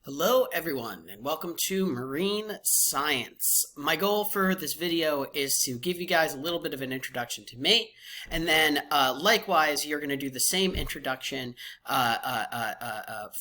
Hello everyone and welcome to Marine Science. My goal for this video is to give you guys a little bit of an introduction to me, and then likewise you're going to do the same introduction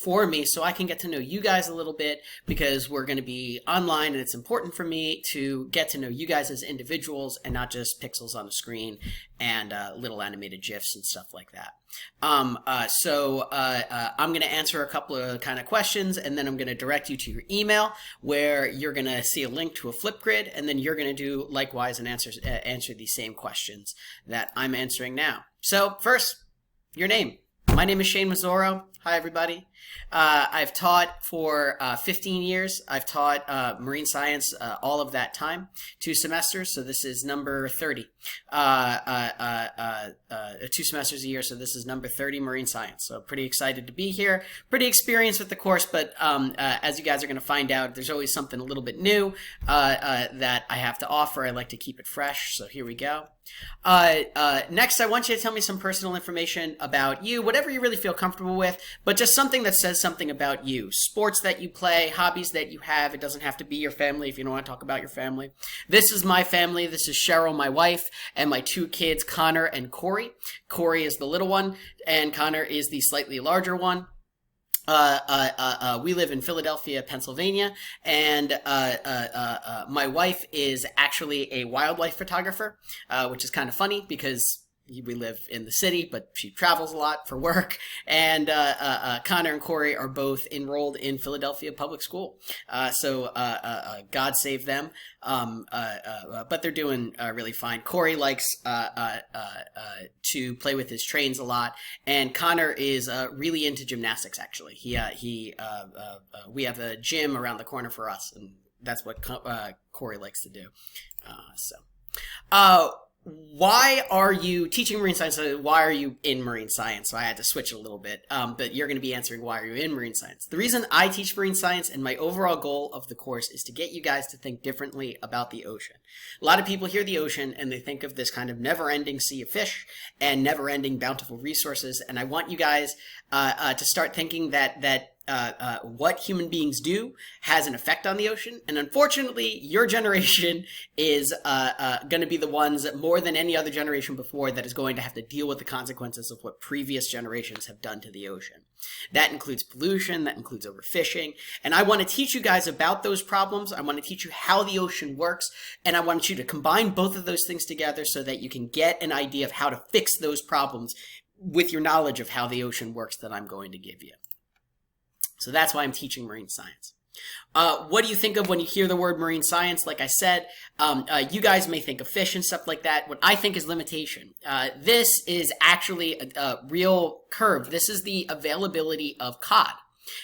for me so I can get to know you guys a little bit, because we're going to be online and it's important for me to get to know you guys as individuals and not just pixels on the screen and little animated GIFs and stuff like that. I'm going to answer a couple of kind of questions, and then I'm going to direct you to your email where you're going to see a link to a Flipgrid, and then you're going to do likewise and answer these same questions that I'm answering now. So first, your name. My name is Shane Mazzoro. Hi, everybody. I've taught for 15 years. I've taught marine science all of that time, 2 semesters, so this is number 30. 2 semesters a year, so this is number 30 marine science. So pretty excited to be here. Pretty experienced with the course, but as you guys are going to find out, there's always something a little bit new that I have to offer. I like to keep it fresh, so here we go. Next, I want you to tell me some personal information about you, whatever you really feel comfortable with, but just something that says something about you. Sports that you play, hobbies that you have. It doesn't have to be your family if you don't want to talk about your family. This is my family. This is Cheryl, my wife, and my 2 kids, Connor and Corey. Corey is the little one, and Connor is the slightly larger one. We live in Philadelphia, Pennsylvania, and my wife is actually a wildlife photographer, which is kind of funny because we live in the city, but she travels a lot for work. And Connor and Corey are both enrolled in Philadelphia Public School. So God save them. But they're doing really fine. Corey likes to play with his trains a lot, and Connor is really into gymnastics. Actually, we have a gym around the corner for us, and that's what Corey likes to do. Why are you teaching marine science? Why are you in marine science? So I had to switch it a little bit, but you're going to be answering why are you in marine science. The reason I teach marine science and my overall goal of the course is to get you guys to think differently about the ocean. A lot of people hear the ocean and they think of this kind of never-ending sea of fish and never-ending bountiful resources, and I want you guys to start thinking that what human beings do has an effect on the ocean. And unfortunately, your generation is going to be the ones that, more than any other generation before, that is going to have to deal with the consequences of what previous generations have done to the ocean. That includes pollution, that includes overfishing, and I want to teach you guys about those problems. I want to teach you how the ocean works, and I want you to combine both of those things together so that you can get an idea of how to fix those problems with your knowledge of how the ocean works that I'm going to give you. So that's why I'm teaching marine science. What do you think of when you hear the word marine science? Like I said, you guys may think of fish and stuff like that. What I think is limitation. This is actually a real curve. This is the availability of cod.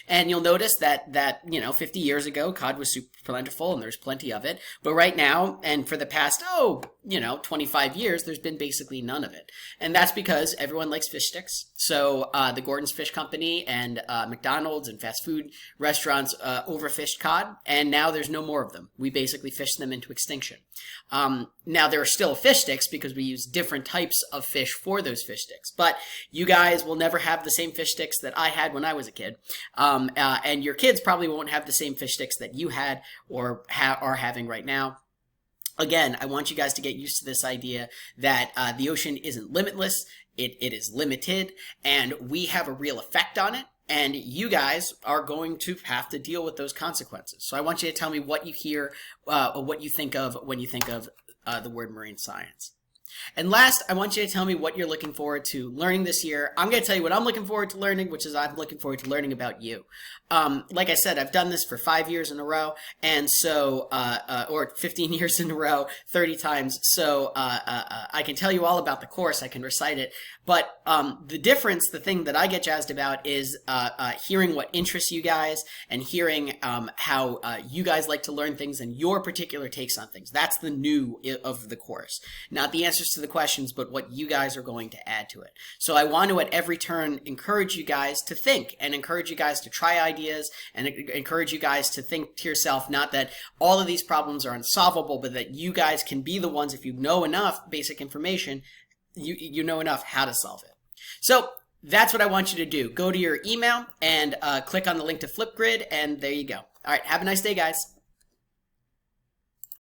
And you'll notice that 50 years ago, cod was super plentiful and there's plenty of it. But right now, and for the past, 25 years, there's been basically none of it. And that's because everyone likes fish sticks. So the Gordon's Fish Company and McDonald's and fast food restaurants overfished cod, and now there's no more of them. We basically fished them into extinction. Now there are still fish sticks because we use different types of fish for those fish sticks. But you guys will never have the same fish sticks that I had when I was a kid. And your kids probably won't have the same fish sticks that you had or are having right now. Again, I want you guys to get used to this idea that the ocean isn't limitless, it is limited, and we have a real effect on it, and you guys are going to have to deal with those consequences. So I want you to tell me what you hear, or what you think of when you think of the word marine science. And last, I want you to tell me what you're looking forward to learning this year. I'm going to tell you what I'm looking forward to learning, which is I'm looking forward to learning about you. Like I said, I've done this for 5 years in a row, and so, or 15 years in a row, 30 times. So I can tell you all about the course. I can recite it. But the difference, the thing that I get jazzed about is hearing what interests you guys and hearing how you guys like to learn things and your particular takes on things. That's the new of the course. Not the answers to the questions, but what you guys are going to add to it. So I want to, at every turn, encourage you guys to think and encourage you guys to try ideas and encourage you guys to think to yourself, not that all of these problems are unsolvable, but that you guys can be the ones, if you know enough basic information, you know enough how to solve it. So That's what I want you to do. Go to your email and click on the link to Flipgrid, and there you go. All right, have a nice day, guys.